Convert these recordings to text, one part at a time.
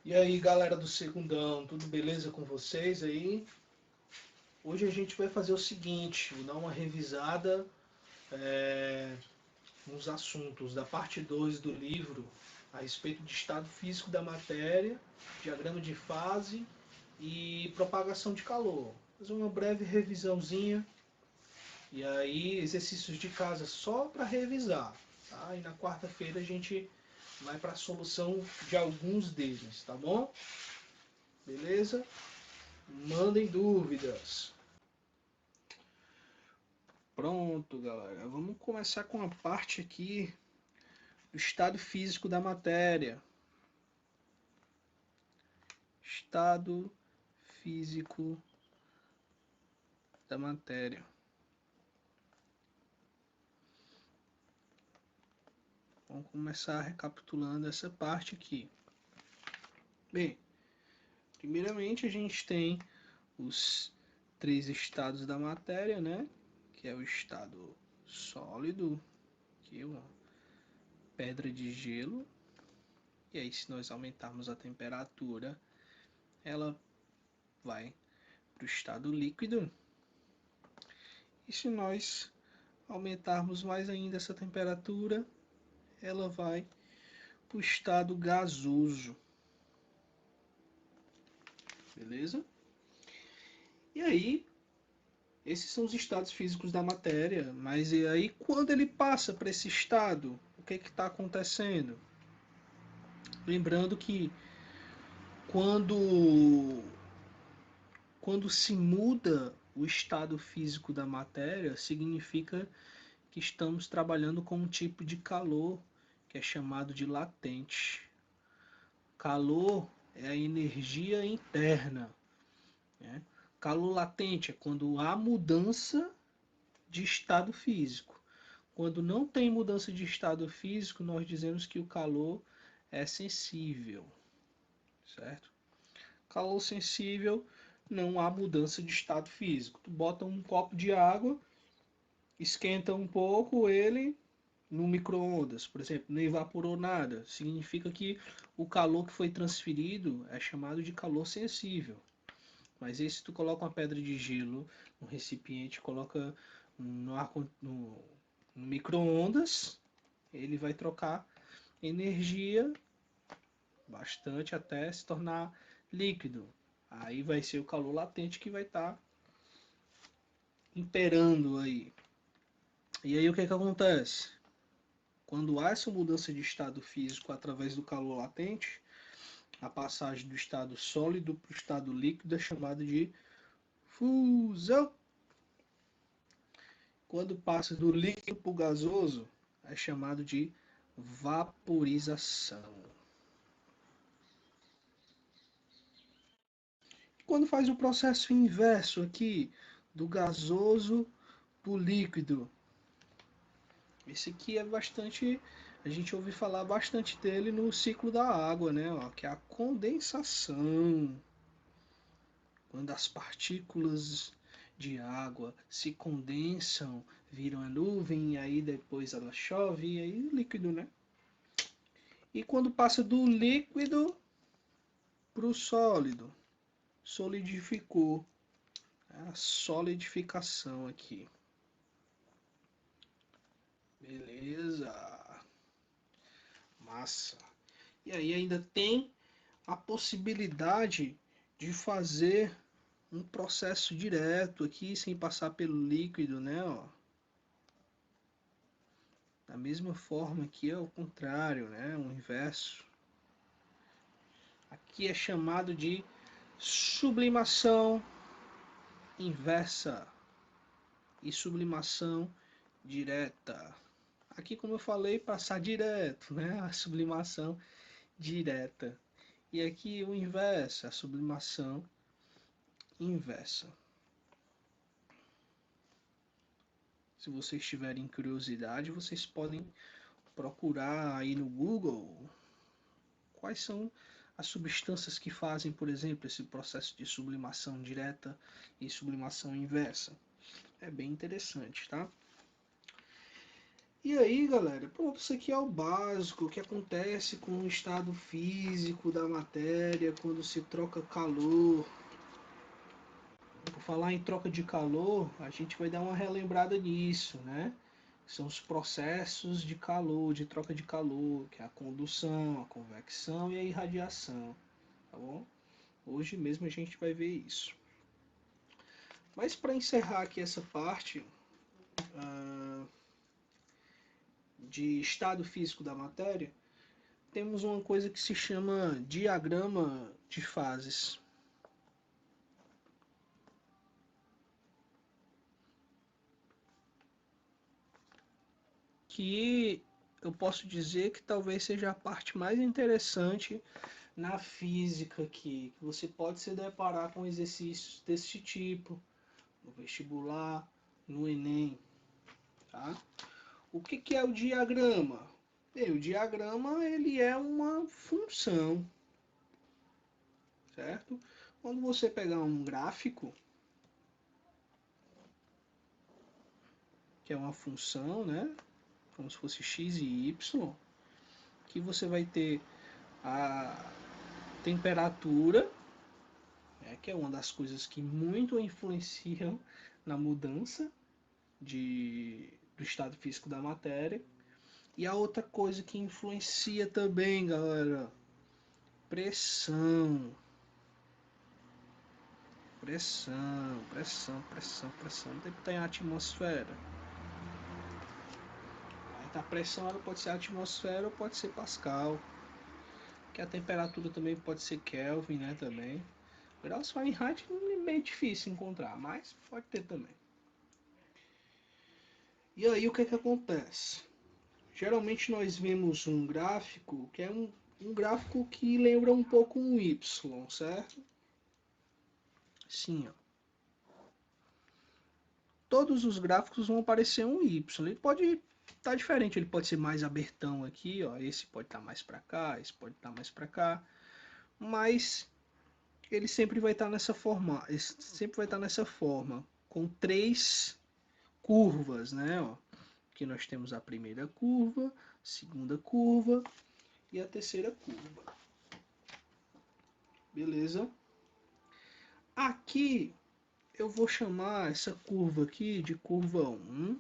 E aí, galera do Segundão, tudo beleza com vocês aí? Hoje a gente vai fazer o seguinte, vou dar uma revisada nos assuntos da parte 2 do livro a respeito de estado físico da matéria, diagrama de fase e propagação de calor. Fazer uma breve revisãozinha e aí exercícios de casa só para revisar, tá? E na quarta-feira a gente vai para a solução de alguns deles, tá bom? Beleza? Mandem dúvidas. Pronto, galera. Vamos começar com a parte aqui do estado físico da matéria. Estado físico da matéria. Vamos começar recapitulando essa parte aqui. Bem, primeiramente a gente tem os três estados da matéria, né? Que é o estado sólido, que é uma pedra de gelo. E aí, se nós aumentarmos a temperatura, ela vai para o estado líquido. E se nós aumentarmos mais ainda essa temperatura, ela vai para o estado gasoso. Beleza? E aí, esses são os estados físicos da matéria. Mas e aí, quando ele passa para esse estado, o que está acontecendo? Lembrando que quando, quando se muda o estado físico da matéria, significa que estamos trabalhando com um tipo de calor que é chamado de latente. Calor é a energia interna, né? Calor latente é quando há mudança de estado físico. Quando não tem mudança de estado físico, nós dizemos que o calor é sensível, certo? Calor sensível, não há mudança de estado físico. Tu bota um copo de água, esquenta um pouco ele no micro-ondas, por exemplo, não evaporou nada. Significa que o calor que foi transferido é chamado de calor sensível. Mas aí, se tu coloca uma pedra de gelo no recipiente, coloca no, no micro-ondas, ele vai trocar energia bastante até se tornar líquido. Aí vai ser o calor latente que vai estar imperando aí. E aí o que é que acontece? Quando há essa mudança de estado físico através do calor latente, a passagem do estado sólido para o estado líquido é chamada de fusão. Quando passa do líquido para o gasoso, é chamado de vaporização. Quando faz o processo inverso aqui, do gasoso para o líquido, esse aqui é bastante, a gente ouve falar bastante dele no ciclo da água, né? Ó, que é a condensação. Quando as partículas de água se condensam, viram a nuvem, e aí depois ela chove, e aí líquido, né? E quando passa do líquido para o sólido, solidificou. A solidificação aqui. Beleza. Massa. E aí ainda tem a possibilidade de fazer um processo direto aqui sem passar pelo líquido, né? Ó. Da mesma forma que é o contrário, né? O inverso. Aqui é chamado de sublimação inversa e sublimação direta. Aqui, como eu falei, passar direto, né? A sublimação direta. E aqui o inverso, a sublimação inversa. Se vocês tiverem curiosidade, vocês podem procurar aí no Google quais são as substâncias que fazem, por exemplo, esse processo de sublimação direta e sublimação inversa. É bem interessante, tá? E aí, galera, pronto, isso aqui é o básico, o que acontece com o estado físico da matéria quando se troca calor. Por falar em troca de calor, a gente vai dar uma relembrada nisso, né? São os processos de calor, de troca de calor, que é a condução, a convecção e a irradiação, tá bom? Hoje mesmo a gente vai ver isso. Mas para encerrar aqui essa parte de estado físico da matéria, temos uma coisa que se chama diagrama de fases. Que eu posso dizer que talvez seja a parte mais interessante na física aqui, que você pode se deparar com exercícios desse tipo no vestibular, no Enem, tá? O que é o diagrama? O diagrama ele é uma função, certo? Quando você pegar um gráfico, que é uma função, né? Como se fosse x e y, que você vai ter a temperatura, né, que é uma das coisas que muito influenciam na mudança do estado físico da matéria. E a outra coisa que influencia também, galera, pressão. Pressão. Tem a atmosfera. A pressão ela pode ser atmosfera ou pode ser Pascal. Que a temperatura também pode ser Kelvin, né, também. Graus Fahrenheit é meio difícil encontrar, mas pode ter também. E aí o que acontece? Geralmente nós vemos um gráfico que é um gráfico que lembra um pouco um Y, certo? Sim, ó. Todos os gráficos vão aparecer um Y. Ele pode estar diferente, ele pode ser mais abertão aqui, ó. Esse pode estar mais para cá, esse pode estar mais para cá, mas ele sempre vai estar nessa forma, com três curvas, né? Ó. Aqui nós temos a primeira curva, segunda curva e a terceira curva. Beleza? Aqui eu vou chamar essa curva aqui de curva 1,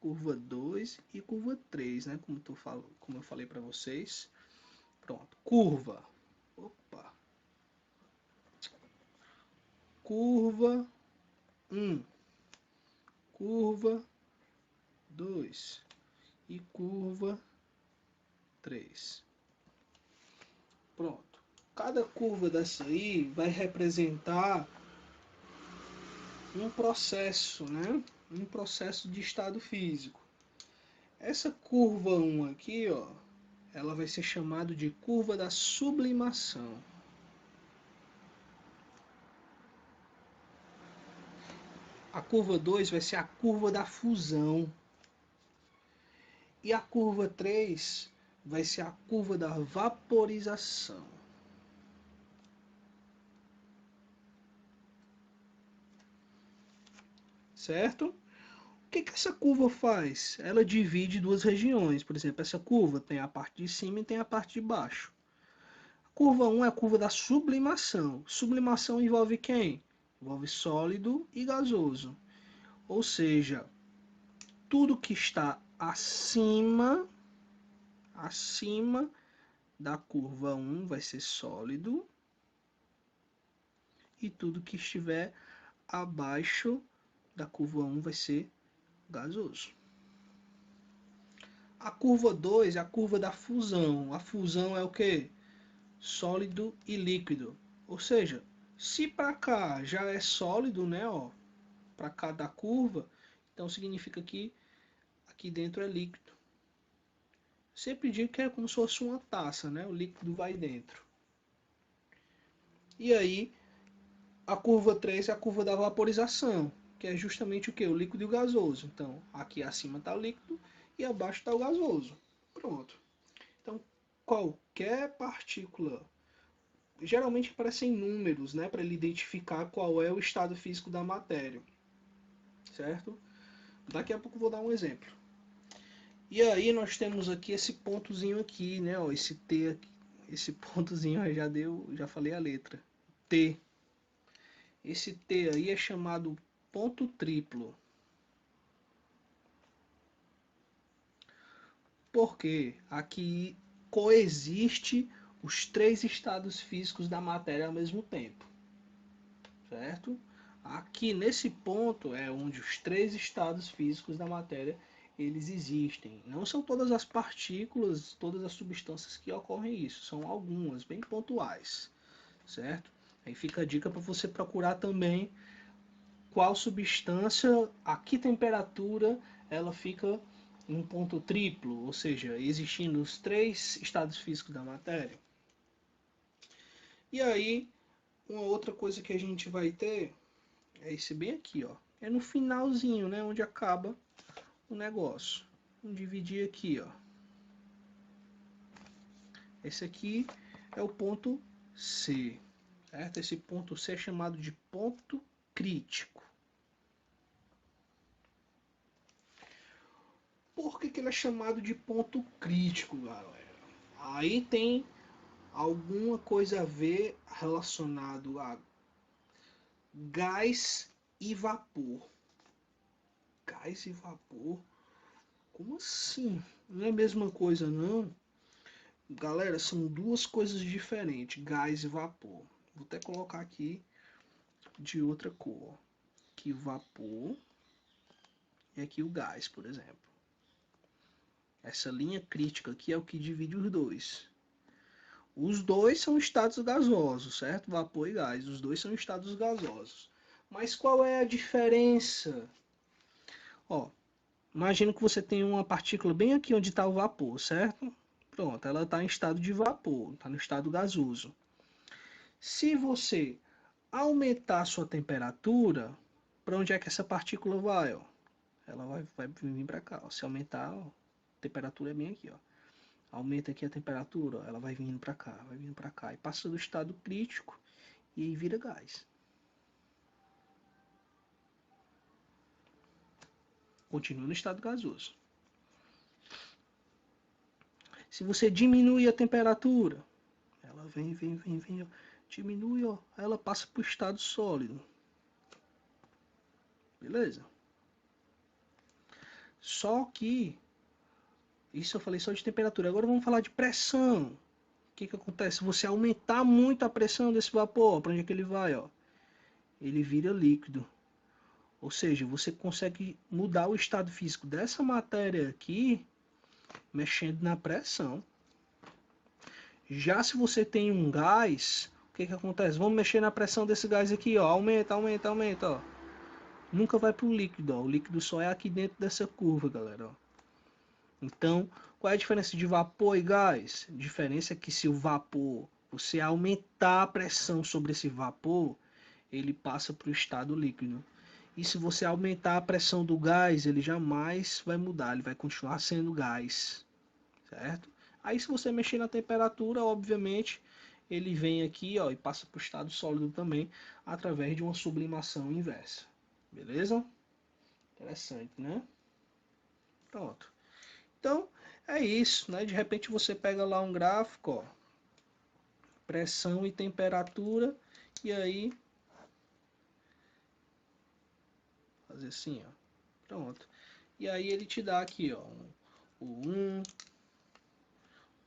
curva 2 e curva 3, né? Como eu falei para vocês. Pronto, curva. Opa. Curva 1, curva 2 e curva 3. Pronto. Cada curva dessa aí vai representar um processo, né? Um processo de estado físico. Essa curva 1 aqui, ó, ela vai ser chamada de curva da sublimação. A curva 2 vai ser a curva da fusão. E a curva 3 vai ser a curva da vaporização. Certo? O que essa curva faz? Ela divide duas regiões. Por exemplo, essa curva tem a parte de cima e tem a parte de baixo. A curva 1 é a curva da sublimação. Sublimação envolve quem? Envolve sólido e gasoso. Ou seja, tudo que está acima da curva 1 vai ser sólido e tudo que estiver abaixo da curva 1 vai ser gasoso. A curva 2 é a curva da fusão. A fusão é o que? Sólido e líquido. Ou seja, se para cá já é sólido, né, ó, para cá da curva, então significa que aqui dentro é líquido. Sempre digo que é como se fosse uma taça, né? O líquido vai dentro. E aí, a curva 3 é a curva da vaporização, que é justamente o que? O líquido e o gasoso. Então, aqui acima está o líquido e abaixo está o gasoso. Pronto. Então, qualquer partícula, geralmente aparecem números, né? Para ele identificar qual é o estado físico da matéria. Certo? Daqui a pouco eu vou dar um exemplo. E aí nós temos aqui esse pontozinho aqui, né? Ó, esse T aqui, esse pontozinho já falei a letra. T. Esse T aí é chamado ponto triplo. Porque aqui coexiste os três estados físicos da matéria ao mesmo tempo, certo? Aqui nesse ponto é onde os três estados físicos da matéria eles existem. Não são todas as partículas, todas as substâncias que ocorrem isso, são algumas bem pontuais, certo? Aí fica a dica para você procurar também qual substância, a que temperatura ela fica em um ponto triplo, ou seja, existindo os três estados físicos da matéria. E aí, uma outra coisa que a gente vai ter é esse bem aqui, ó. É no finalzinho, né, onde acaba o negócio. Vamos dividir aqui, ó. Esse aqui é o ponto C, certo? Esse ponto C é chamado de ponto crítico. Por que ele é chamado de ponto crítico, galera? Aí tem alguma coisa a ver relacionado a gás e vapor. Gás e vapor? Como assim? Não é a mesma coisa, não? Galera, são duas coisas diferentes, gás e vapor. Vou até colocar aqui de outra cor. Aqui o vapor e aqui o gás, por exemplo. Essa linha crítica aqui é o que divide os dois. Os dois são estados gasosos, certo? Vapor e gás. Os dois são estados gasosos. Mas qual é a diferença? Ó, imagina que você tem uma partícula bem aqui onde está o vapor, certo? Pronto, ela está em estado de vapor, está no estado gasoso. Se você aumentar a sua temperatura, para onde é que essa partícula vai? Ó? Ela vai vir para cá. Ó. Se aumentar, ó, a temperatura é bem aqui. Ó. Aumenta aqui a temperatura, ó, ela vai vindo para cá, vai vindo para cá. E passa do estado crítico e aí vira gás. Continua no estado gasoso. Se você diminui a temperatura, ela vem, ó, diminui, ó, ela passa para o estado sólido. Beleza? Só que, isso eu falei só de temperatura. Agora vamos falar de pressão. O que acontece? Se você aumentar muito a pressão desse vapor, para onde é que ele vai? Ó? Ele vira líquido. Ou seja, você consegue mudar o estado físico dessa matéria aqui, mexendo na pressão. Já se você tem um gás, o que acontece? Vamos mexer na pressão desse gás aqui, ó. Aumenta, aumenta, aumenta, ó. Nunca vai para o líquido, ó. O líquido só é aqui dentro dessa curva, galera, ó. Então, qual é a diferença de vapor e gás? A diferença é que se o vapor, você aumentar a pressão sobre esse vapor, ele passa para o estado líquido. E se você aumentar a pressão do gás, ele jamais vai mudar, ele vai continuar sendo gás, certo? Aí se você mexer na temperatura, obviamente, ele vem aqui, ó, e passa para o estado sólido também, através de uma sublimação inversa. Beleza? Interessante, né? Pronto. Então, é isso, né? De repente você pega lá um gráfico, ó, pressão e temperatura, e aí fazer assim, ó. Pronto. E aí ele te dá aqui, ó, o 1,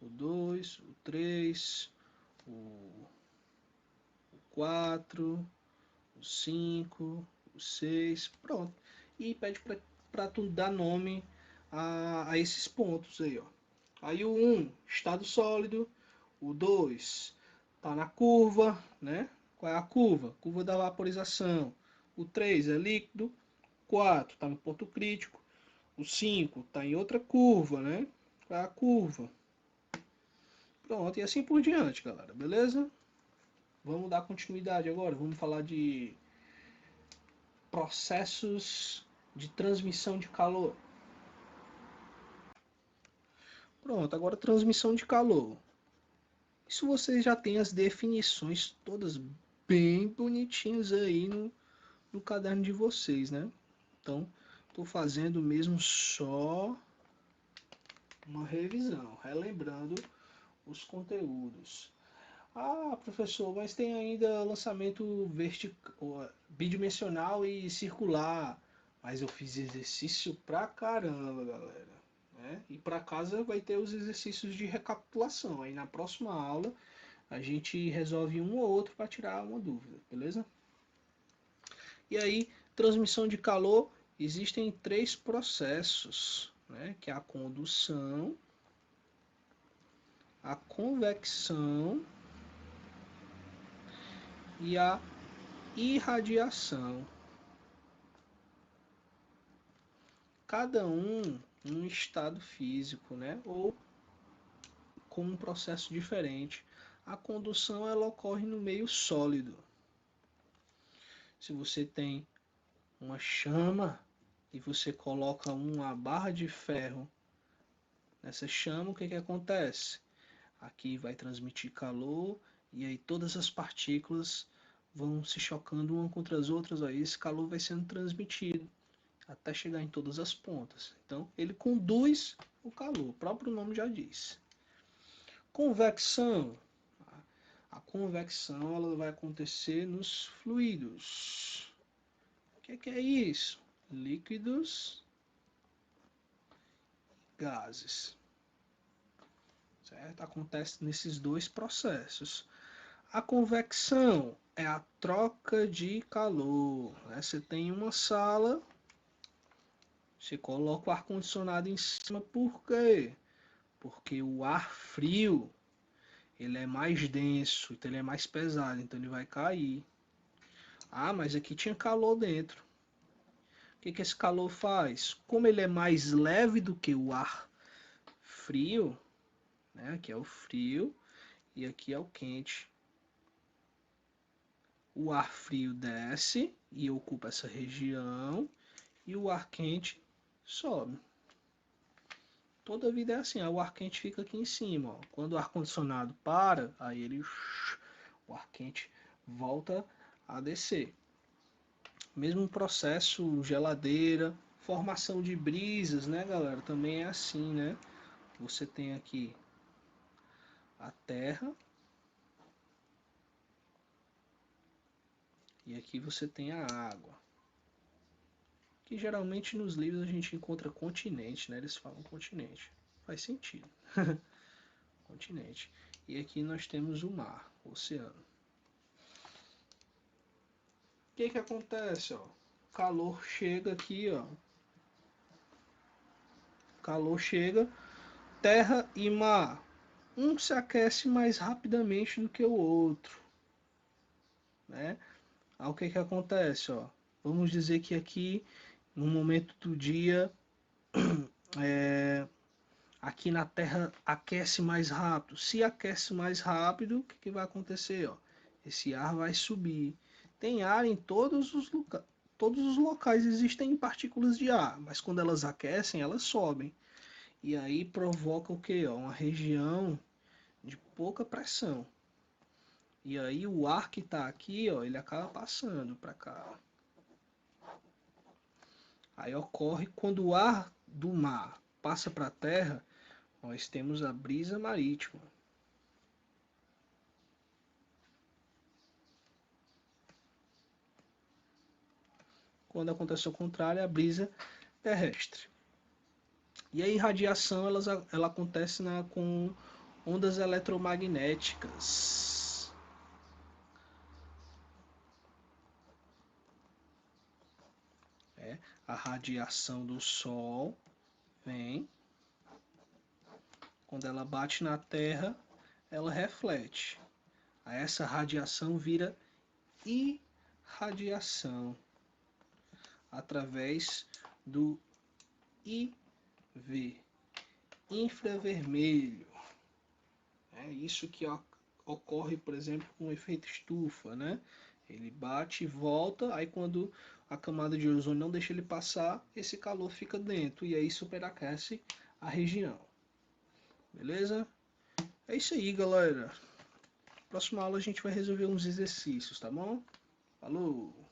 o 2, o 3, o 4, o 5, o 6, pronto. E pede para tu dar nome a esses pontos aí, ó. Aí o 1, estado sólido, o 2 tá na curva, né? Qual é a curva? Curva da vaporização. O 3 é líquido, 4 está no ponto crítico, o 5 está em outra curva, né? Qual é a curva? Pronto, e assim por diante, galera, beleza? Vamos dar continuidade agora, vamos falar de processos de transmissão de calor. Pronto, agora transmissão de calor. Isso vocês já têm as definições todas bem bonitinhas aí no caderno de vocês, né? Então, estou fazendo mesmo só uma revisão, relembrando os conteúdos. Ah, professor, mas tem ainda lançamento bidimensional e circular. Mas eu fiz exercício pra caramba, galera. Né? E para casa vai ter os exercícios de recapitulação. Aí na próxima aula a gente resolve um ou outro para tirar uma dúvida, beleza? E aí, transmissão de calor, existem três processos, né? Que é a condução, a convecção e a irradiação. Cada um estado físico, né? Ou com um processo diferente. A condução ela ocorre no meio sólido. Se você tem uma chama e você coloca uma barra de ferro nessa chama, o que que acontece? Aqui vai transmitir calor e aí todas as partículas vão se chocando uma contra as outras, aí esse calor vai sendo transmitido até chegar em todas as pontas. Então, ele conduz o calor, o próprio nome já diz. Convecção. A convecção ela vai acontecer nos fluidos. O que é isso? Líquidos, gases. Certo? Acontece nesses dois processos. A convecção é a troca de calor. Né? Você tem uma sala, você coloca o ar-condicionado em cima, por quê? Porque o ar frio ele é mais denso, então ele é mais pesado, então ele vai cair. Ah, mas aqui tinha calor dentro. O que que esse calor faz? Como ele é mais leve do que o ar frio, né? Aqui é o frio e aqui é o quente. O ar frio desce e ocupa essa região e o ar quente sobe. Toda a vida é assim, o ar quente fica aqui em cima. Ó. Quando o ar condicionado para, aí o ar quente volta a descer. Mesmo processo geladeira, formação de brisas, né, galera? Também é assim, né? Você tem aqui a terra e aqui você tem a água. Que geralmente nos livros a gente encontra continente, né? Eles falam continente. Faz sentido. Continente. E aqui nós temos o mar, o oceano. O que que acontece, ó? O calor chega aqui, ó. O calor chega, terra e mar. Um se aquece mais rapidamente do que o outro, né? Aí o que que acontece, ó? Vamos dizer que aqui, no momento do dia, aqui na Terra aquece mais rápido. Se aquece mais rápido, o que que vai acontecer, ó? Esse ar vai subir. Tem ar em todos os locais existem partículas de ar, mas quando elas aquecem, elas sobem. E aí provoca o que? Uma região de pouca pressão. E aí o ar que está aqui, ó, ele acaba passando para cá. Aí ocorre quando o ar do mar passa para a terra, nós temos a brisa marítima. Quando acontece o contrário, é a brisa terrestre. E a irradiação ela acontece com ondas eletromagnéticas. É, a radiação do Sol vem, quando ela bate na Terra, ela reflete. Aí essa radiação vira irradiação através do IV, infravermelho. É isso que ocorre, por exemplo, com o efeito estufa, né? Ele bate e volta, aí quando a camada de ozônio não deixa ele passar, esse calor fica dentro e aí superaquece a região. Beleza? É isso aí, galera. Próxima aula a gente vai resolver uns exercícios, tá bom? Falou!